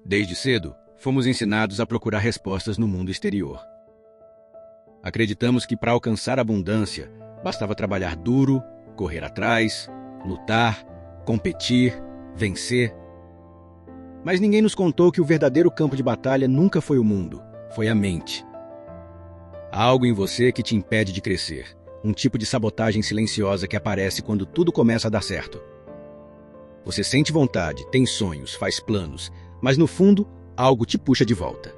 Desde cedo, fomos ensinados a procurar respostas no mundo exterior. Acreditamos que para alcançar a abundância, bastava trabalhar duro, correr atrás, lutar, competir, vencer. Mas ninguém nos contou que o verdadeiro campo de batalha nunca foi o mundo, foi a mente. Há algo em você que te impede de crescer, um tipo de sabotagem silenciosa que aparece quando tudo começa a dar certo. Você sente vontade, tem sonhos, faz planos, mas no fundo, algo te puxa de volta.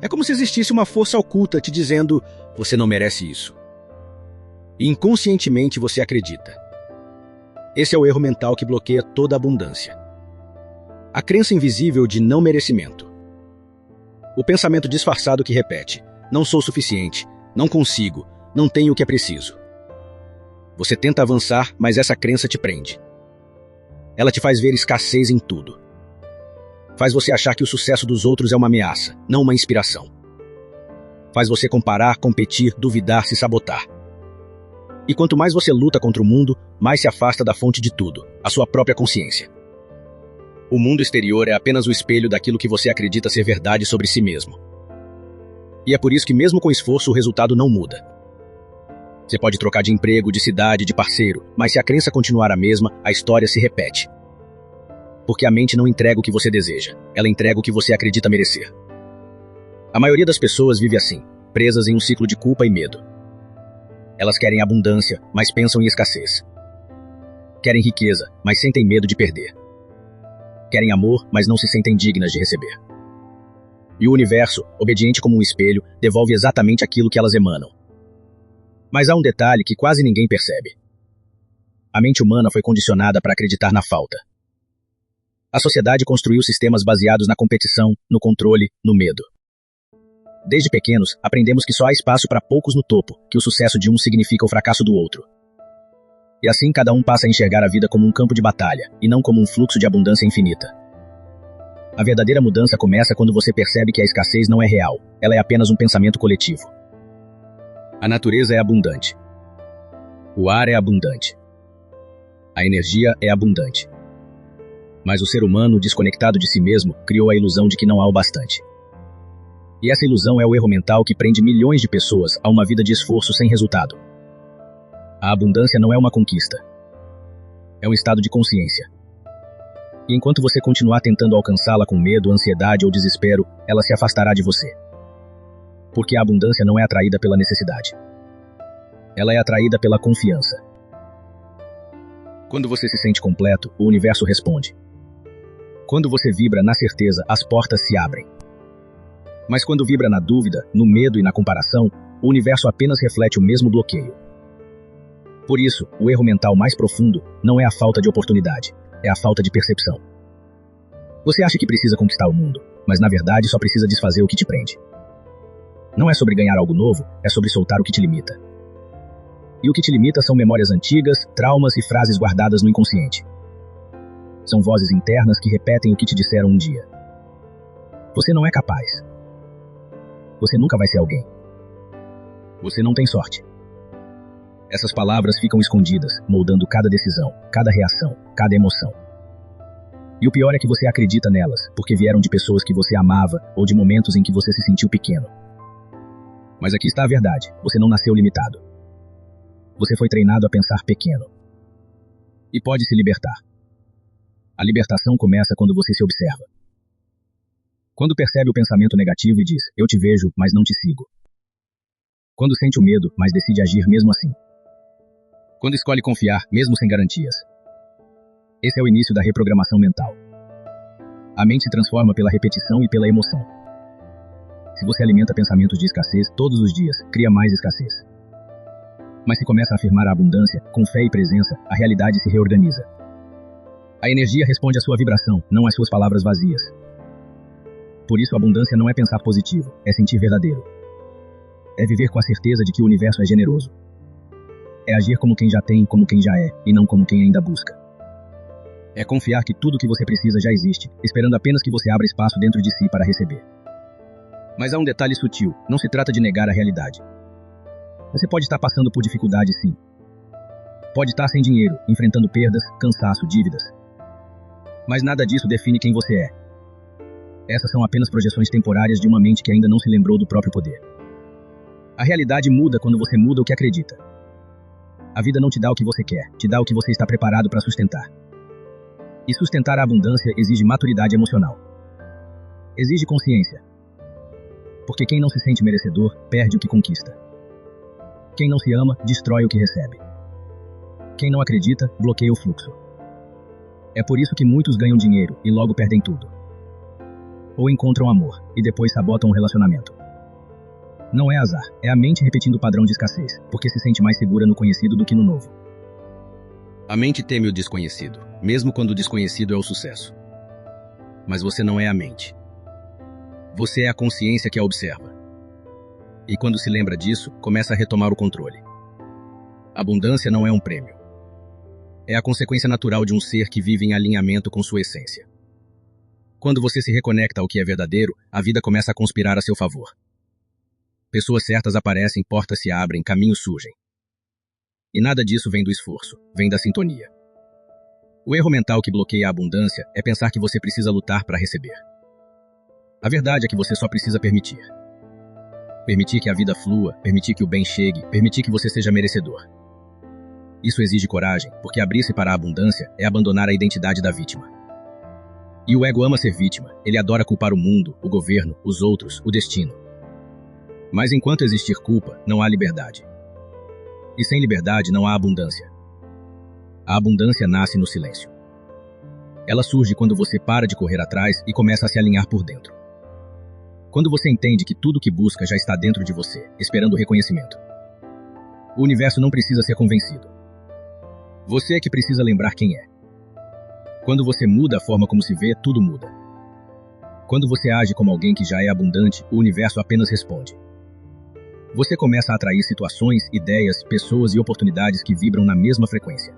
É como se existisse uma força oculta te dizendo, você não merece isso. E inconscientemente você acredita. Esse é o erro mental que bloqueia toda a abundância. A crença invisível de não merecimento. O pensamento disfarçado que repete, não sou suficiente, não consigo, não tenho o que é preciso. Você tenta avançar, mas essa crença te prende. Ela te faz ver escassez em tudo. Faz você achar que o sucesso dos outros é uma ameaça, não uma inspiração. Faz você comparar, competir, duvidar, se sabotar. E quanto mais você luta contra o mundo, mais se afasta da fonte de tudo, a sua própria consciência. O mundo exterior é apenas o espelho daquilo que você acredita ser verdade sobre si mesmo. E é por isso que mesmo com esforço o resultado não muda. Você pode trocar de emprego, de cidade, de parceiro, mas se a crença continuar a mesma, a história se repete. Porque a mente não entrega o que você deseja, ela entrega o que você acredita merecer. A maioria das pessoas vive assim, presas em um ciclo de culpa e medo. Elas querem abundância, mas pensam em escassez. Querem riqueza, mas sentem medo de perder. Querem amor, mas não se sentem dignas de receber. E o universo, obediente como um espelho, devolve exatamente aquilo que elas emanam. Mas há um detalhe que quase ninguém percebe. A mente humana foi condicionada para acreditar na falta. A sociedade construiu sistemas baseados na competição, no controle, no medo. Desde pequenos, aprendemos que só há espaço para poucos no topo, que o sucesso de um significa o fracasso do outro. E assim cada um passa a enxergar a vida como um campo de batalha, e não como um fluxo de abundância infinita. A verdadeira mudança começa quando você percebe que a escassez não é real, ela é apenas um pensamento coletivo. A natureza é abundante. O ar é abundante. A energia é abundante. Mas o ser humano, desconectado de si mesmo, criou a ilusão de que não há o bastante. E essa ilusão é o erro mental que prende milhões de pessoas a uma vida de esforço sem resultado. A abundância não é uma conquista. É um estado de consciência. E enquanto você continuar tentando alcançá-la com medo, ansiedade ou desespero, ela se afastará de você. Porque a abundância não é atraída pela necessidade. Ela é atraída pela confiança. Quando você se sente completo, o universo responde. Quando você vibra na certeza, as portas se abrem. Mas quando vibra na dúvida, no medo e na comparação, o universo apenas reflete o mesmo bloqueio. Por isso, o erro mental mais profundo não é a falta de oportunidade, é a falta de percepção. Você acha que precisa conquistar o mundo, mas na verdade só precisa desfazer o que te prende. Não é sobre ganhar algo novo, é sobre soltar o que te limita. E o que te limita são memórias antigas, traumas e frases guardadas no inconsciente. São vozes internas que repetem o que te disseram um dia. Você não é capaz. Você nunca vai ser alguém. Você não tem sorte. Essas palavras ficam escondidas, moldando cada decisão, cada reação, cada emoção. E o pior é que você acredita nelas, porque vieram de pessoas que você amava ou de momentos em que você se sentiu pequeno. Mas aqui está a verdade, você não nasceu limitado. Você foi treinado a pensar pequeno. E pode se libertar. A libertação começa quando você se observa. Quando percebe o pensamento negativo e diz, eu te vejo, mas não te sigo. Quando sente o medo, mas decide agir mesmo assim. Quando escolhe confiar, mesmo sem garantias. Esse é o início da reprogramação mental. A mente se transforma pela repetição e pela emoção. Se você alimenta pensamentos de escassez todos os dias, cria mais escassez. Mas se começa a afirmar a abundância, com fé e presença, a realidade se reorganiza. A energia responde à sua vibração, não às suas palavras vazias. Por isso a abundância não é pensar positivo, é sentir verdadeiro. É viver com a certeza de que o universo é generoso. É agir como quem já tem, como quem já é, e não como quem ainda busca. É confiar que tudo o que você precisa já existe, esperando apenas que você abra espaço dentro de si para receber. Mas há um detalhe sutil, não se trata de negar a realidade. Você pode estar passando por dificuldades, sim. Pode estar sem dinheiro, enfrentando perdas, cansaço, dívidas. Mas nada disso define quem você é. Essas são apenas projeções temporárias de uma mente que ainda não se lembrou do próprio poder. A realidade muda quando você muda o que acredita. A vida não te dá o que você quer, te dá o que você está preparado para sustentar. E sustentar a abundância exige maturidade emocional. Exige consciência. Porque quem não se sente merecedor, perde o que conquista. Quem não se ama, destrói o que recebe. Quem não acredita, bloqueia o fluxo. É por isso que muitos ganham dinheiro e logo perdem tudo. Ou encontram amor e depois sabotam o relacionamento. Não é azar, é a mente repetindo o padrão de escassez, porque se sente mais segura no conhecido do que no novo. A mente teme o desconhecido, mesmo quando o desconhecido é o sucesso. Mas você não é a mente. Você é a consciência que a observa. E quando se lembra disso, começa a retomar o controle. Abundância não é um prêmio. É a consequência natural de um ser que vive em alinhamento com sua essência. Quando você se reconecta ao que é verdadeiro, a vida começa a conspirar a seu favor. Pessoas certas aparecem, portas se abrem, caminhos surgem. E nada disso vem do esforço, vem da sintonia. O erro mental que bloqueia a abundância é pensar que você precisa lutar para receber. A verdade é que você só precisa permitir. Permitir que a vida flua, permitir que o bem chegue, permitir que você seja merecedor. Isso exige coragem, porque abrir-se para a abundância é abandonar a identidade da vítima. E o ego ama ser vítima, ele adora culpar o mundo, o governo, os outros, o destino. Mas enquanto existir culpa, não há liberdade. E sem liberdade não há abundância. A abundância nasce no silêncio. Ela surge quando você para de correr atrás e começa a se alinhar por dentro. Quando você entende que tudo que busca já está dentro de você, esperando o reconhecimento. O universo não precisa ser convencido. Você é que precisa lembrar quem é. Quando você muda a forma como se vê, tudo muda. Quando você age como alguém que já é abundante, o universo apenas responde. Você começa a atrair situações, ideias, pessoas e oportunidades que vibram na mesma frequência.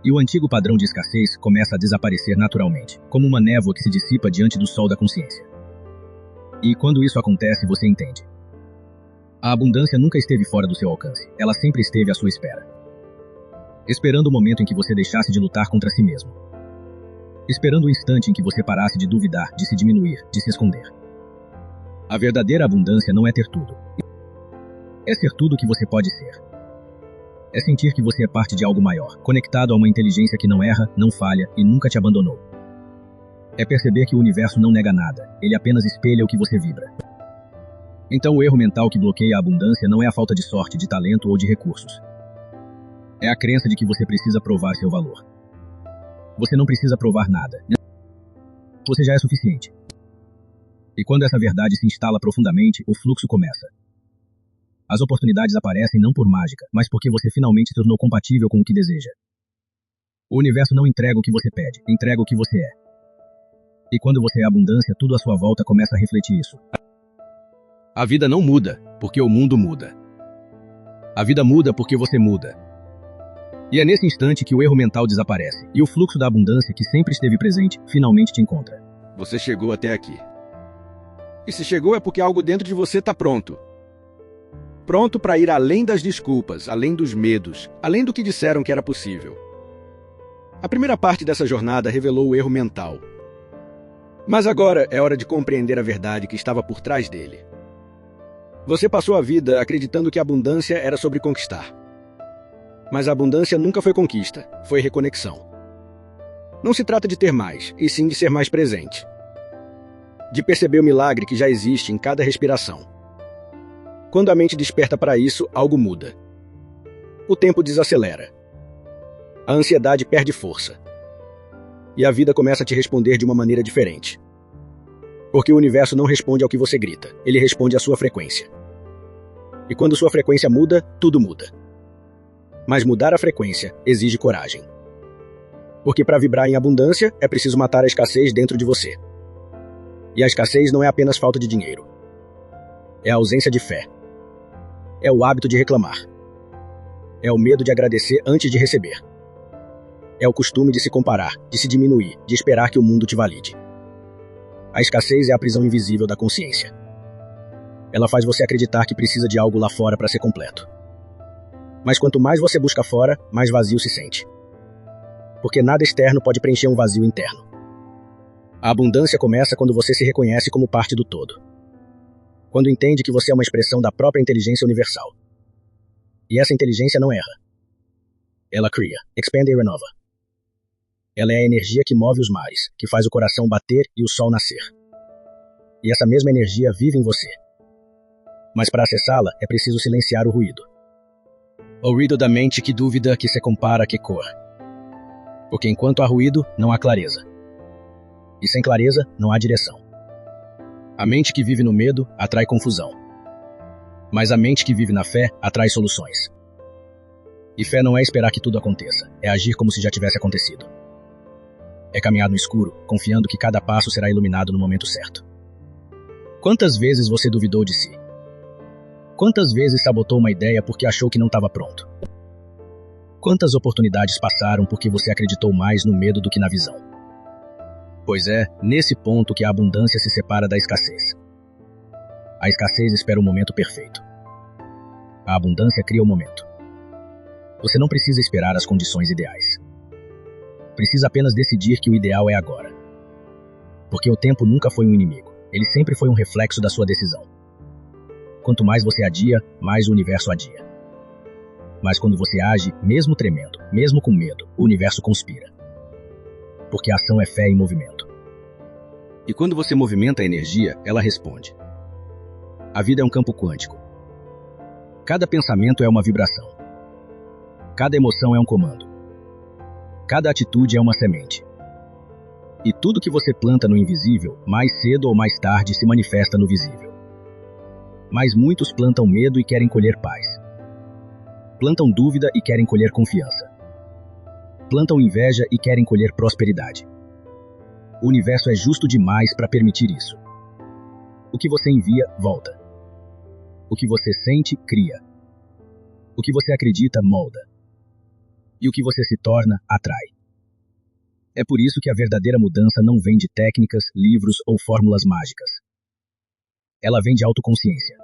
E o antigo padrão de escassez começa a desaparecer naturalmente, como uma névoa que se dissipa diante do sol da consciência. E quando isso acontece, você entende. A abundância nunca esteve fora do seu alcance, ela sempre esteve à sua espera. Esperando o momento em que você deixasse de lutar contra si mesmo. Esperando o instante em que você parasse de duvidar, de se diminuir, de se esconder. A verdadeira abundância não é ter tudo. É ser tudo o que você pode ser. É sentir que você é parte de algo maior, conectado a uma inteligência que não erra, não falha e nunca te abandonou. É perceber que o universo não nega nada, ele apenas espelha o que você vibra. Então o erro mental que bloqueia a abundância não é a falta de sorte, de talento ou de recursos. É a crença de que você precisa provar seu valor. Você não precisa provar nada. Você já é suficiente. E quando essa verdade se instala profundamente, o fluxo começa. As oportunidades aparecem não por mágica, mas porque você finalmente se tornou compatível com o que deseja. O universo não entrega o que você pede, entrega o que você é. E quando você é abundância, tudo à sua volta começa a refletir isso. A vida não muda, porque o mundo muda. A vida muda porque você muda. E é nesse instante que o erro mental desaparece, e o fluxo da abundância que sempre esteve presente, finalmente te encontra. Você chegou até aqui. E se chegou é porque algo dentro de você está pronto. Pronto para ir além das desculpas, além dos medos, além do que disseram que era possível. A primeira parte dessa jornada revelou o erro mental. Mas agora é hora de compreender a verdade que estava por trás dele. Você passou a vida acreditando que a abundância era sobre conquistar. Mas a abundância nunca foi conquista, foi reconexão. Não se trata de ter mais, e sim de ser mais presente. De perceber o milagre que já existe em cada respiração. Quando a mente desperta para isso, algo muda. O tempo desacelera. A ansiedade perde força. E a vida começa a te responder de uma maneira diferente. Porque o universo não responde ao que você grita, ele responde à sua frequência. E quando sua frequência muda, tudo muda. Mas mudar a frequência exige coragem. Porque para vibrar em abundância, é preciso matar a escassez dentro de você. E a escassez não é apenas falta de dinheiro. É a ausência de fé. É o hábito de reclamar. É o medo de agradecer antes de receber. É o costume de se comparar, de se diminuir, de esperar que o mundo te valide. A escassez é a prisão invisível da consciência. Ela faz você acreditar que precisa de algo lá fora para ser completo. Mas quanto mais você busca fora, mais vazio se sente. Porque nada externo pode preencher um vazio interno. A abundância começa quando você se reconhece como parte do todo. Quando entende que você é uma expressão da própria inteligência universal. E essa inteligência não erra. Ela cria, expande e renova. Ela é a energia que move os mares, que faz o coração bater e o sol nascer. E essa mesma energia vive em você. Mas para acessá-la, é preciso silenciar o ruído. O ruído da mente que duvida, que se compara, que cor. Porque enquanto há ruído, não há clareza. E sem clareza, não há direção. A mente que vive no medo atrai confusão. Mas a mente que vive na fé atrai soluções. E fé não é esperar que tudo aconteça, é agir como se já tivesse acontecido. É caminhar no escuro, confiando que cada passo será iluminado no momento certo. Quantas vezes você duvidou de si? Quantas vezes sabotou uma ideia porque achou que não estava pronto? Quantas oportunidades passaram porque você acreditou mais no medo do que na visão? Pois é, nesse ponto que a abundância se separa da escassez. A escassez espera o momento perfeito. A abundância cria o momento. Você não precisa esperar as condições ideais. Precisa apenas decidir que o ideal é agora. Porque o tempo nunca foi um inimigo. Ele sempre foi um reflexo da sua decisão. Quanto mais você adia, mais o universo adia. Mas quando você age, mesmo tremendo, mesmo com medo, o universo conspira. Porque a ação é fé em movimento. E quando você movimenta a energia, ela responde. A vida é um campo quântico. Cada pensamento é uma vibração. Cada emoção é um comando. Cada atitude é uma semente. E tudo que você planta no invisível, mais cedo ou mais tarde se manifesta no visível. Mas muitos plantam medo e querem colher paz. Plantam dúvida e querem colher confiança. Plantam inveja e querem colher prosperidade. O universo é justo demais para permitir isso. O que você envia, volta. O que você sente, cria. O que você acredita, molda. E o que você se torna, atrai. É por isso que a verdadeira mudança não vem de técnicas, livros ou fórmulas mágicas. Ela vem de autoconsciência.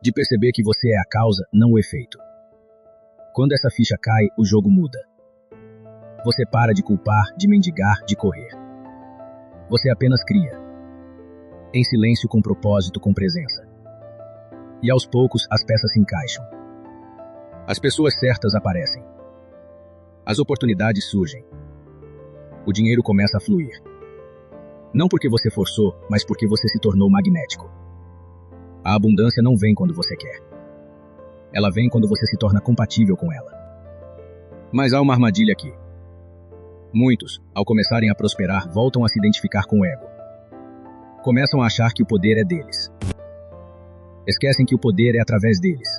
De perceber que você é a causa, não o efeito. Quando essa ficha cai, o jogo muda. Você para de culpar, de mendigar, de correr. Você apenas cria. Em silêncio, com propósito, com presença. E aos poucos, as peças se encaixam. As pessoas certas aparecem. As oportunidades surgem. O dinheiro começa a fluir. Não porque você forçou, mas porque você se tornou magnético. A abundância não vem quando você quer. Ela vem quando você se torna compatível com ela. Mas há uma armadilha aqui. Muitos, ao começarem a prosperar, voltam a se identificar com o ego. Começam a achar que o poder é deles. Esquecem que o poder é através deles.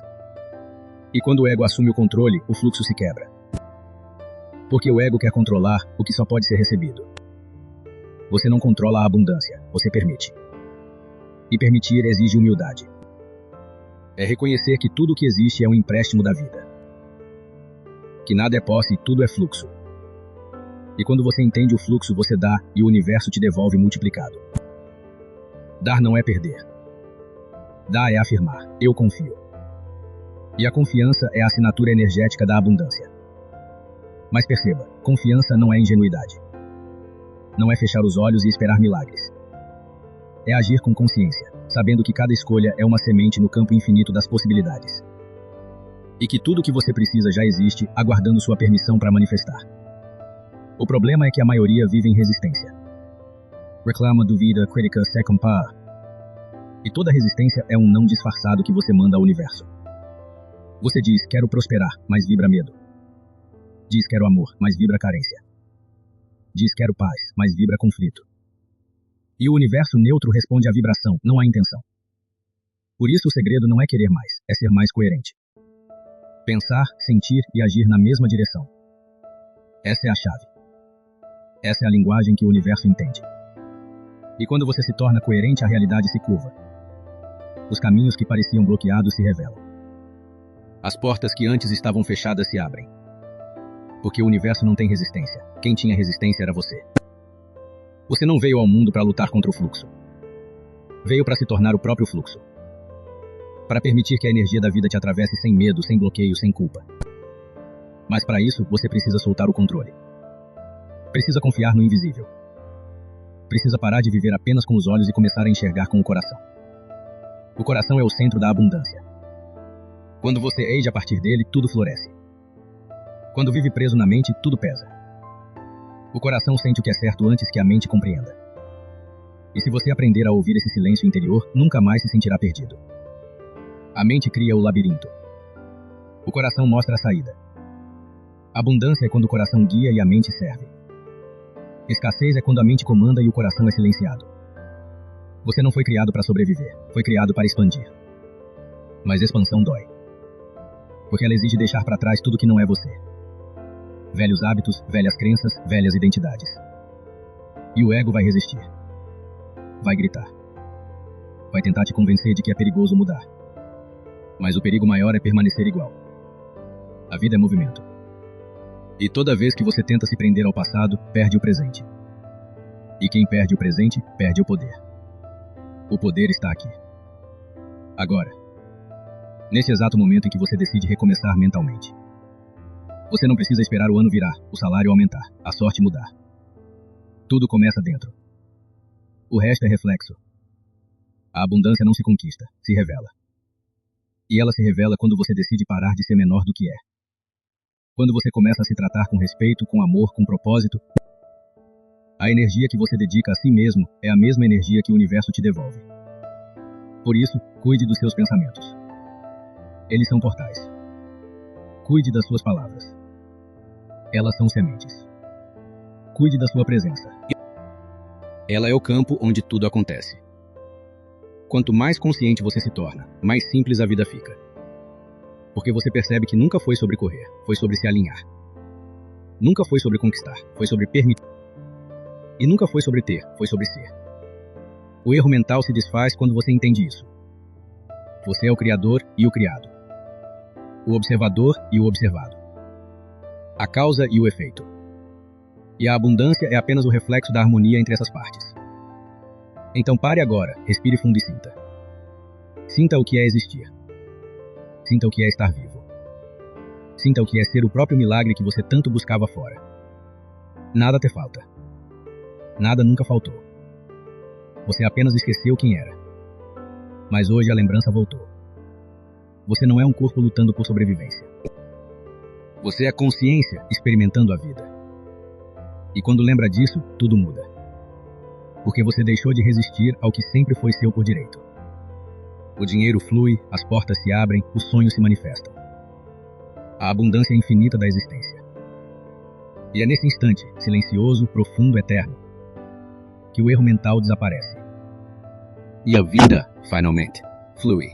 E quando o ego assume o controle, o fluxo se quebra. Porque o ego quer controlar o que só pode ser recebido. Você não controla a abundância, você permite. E permitir exige humildade. É reconhecer que tudo o que existe é um empréstimo da vida. Que nada é posse e tudo é fluxo. E quando você entende o fluxo, você dá e o universo te devolve multiplicado. Dar não é perder. Dar é afirmar, eu confio. E a confiança é a assinatura energética da abundância. Mas perceba, confiança não é ingenuidade. Não é fechar os olhos e esperar milagres. É agir com consciência, sabendo que cada escolha é uma semente no campo infinito das possibilidades. E que tudo o que você precisa já existe, aguardando sua permissão para manifestar. O problema é que a maioria vive em resistência. Reclama, duvida, critica, se compara. E toda resistência é um não disfarçado que você manda ao universo. Você diz, quero prosperar, mas vibra medo. Diz, quero amor, mas vibra carência. Diz, quero paz, mas vibra conflito. E o universo neutro responde à vibração, não à intenção. Por isso o segredo não é querer mais, é ser mais coerente. Pensar, sentir e agir na mesma direção. Essa é a chave. Essa é a linguagem que o universo entende. E quando você se torna coerente, a realidade se curva. Os caminhos que pareciam bloqueados se revelam. As portas que antes estavam fechadas se abrem. Porque o universo não tem resistência. Quem tinha resistência era você. Você não veio ao mundo para lutar contra o fluxo. Veio para se tornar o próprio fluxo. Para permitir que a energia da vida te atravesse sem medo, sem bloqueio, sem culpa. Mas para isso, você precisa soltar o controle. Precisa confiar no invisível. precisa parar de viver apenas com os olhos e começar a enxergar com o coração. O coração é o centro da abundância. Quando você age a partir dele, tudo floresce. Quando vive preso na mente, tudo pesa. O coração sente o que é certo antes que a mente compreenda. E se você aprender a ouvir esse silêncio interior, nunca mais se sentirá perdido. A mente cria o labirinto. O coração mostra a saída. Abundância é quando o coração guia e a mente serve. Escassez é quando a mente comanda e o coração é silenciado. Você não foi criado para sobreviver, foi criado para expandir. Mas expansão dói. Porque ela exige deixar para trás tudo que não é você. Velhos hábitos, velhas crenças, velhas identidades. E o ego vai resistir. Vai gritar. Vai tentar te convencer de que é perigoso mudar. Mas o perigo maior é permanecer igual. A vida é movimento. E toda vez que você tenta se prender ao passado, perde o presente. E quem perde o presente, perde o poder. O poder está aqui. Agora. Nesse exato momento em que você decide recomeçar mentalmente. Você não precisa esperar o ano virar, o salário aumentar, a sorte mudar. Tudo começa dentro. O resto é reflexo. A abundância não se conquista, se revela. E ela se revela quando você decide parar de ser menor do que é. Quando você começa a se tratar com respeito, com amor, com propósito. A energia que você dedica a si mesmo é a mesma energia que o universo te devolve. Por isso, cuide dos seus pensamentos. Eles são portais. Cuide das suas palavras. Elas são sementes. Cuide da sua presença. Ela é o campo onde tudo acontece. Quanto mais consciente você se torna, mais simples a vida fica. Porque você percebe que nunca foi sobre correr, foi sobre se alinhar. Nunca foi sobre conquistar, foi sobre permitir. E nunca foi sobre ter, foi sobre ser. O erro mental se desfaz quando você entende isso. Você é o criador e o criado. O observador e o observado. A causa e o efeito. E a abundância é apenas o reflexo da harmonia entre essas partes. Então pare agora, respire fundo e sinta. Sinta o que é existir. Sinta o que é estar vivo. Sinta o que é ser o próprio milagre que você tanto buscava fora. Nada te falta. Nada nunca faltou. Você apenas esqueceu quem era. Mas hoje a lembrança voltou. Você não é um corpo lutando por sobrevivência. Você é consciência experimentando a vida. E quando lembra disso, tudo muda. Porque você deixou de resistir ao que sempre foi seu por direito. O dinheiro flui, as portas se abrem, os sonhos se manifestam. A abundância infinita da existência. E é nesse instante, silencioso, profundo, eterno, que o erro mental desaparece. E a vida, finalmente, flui.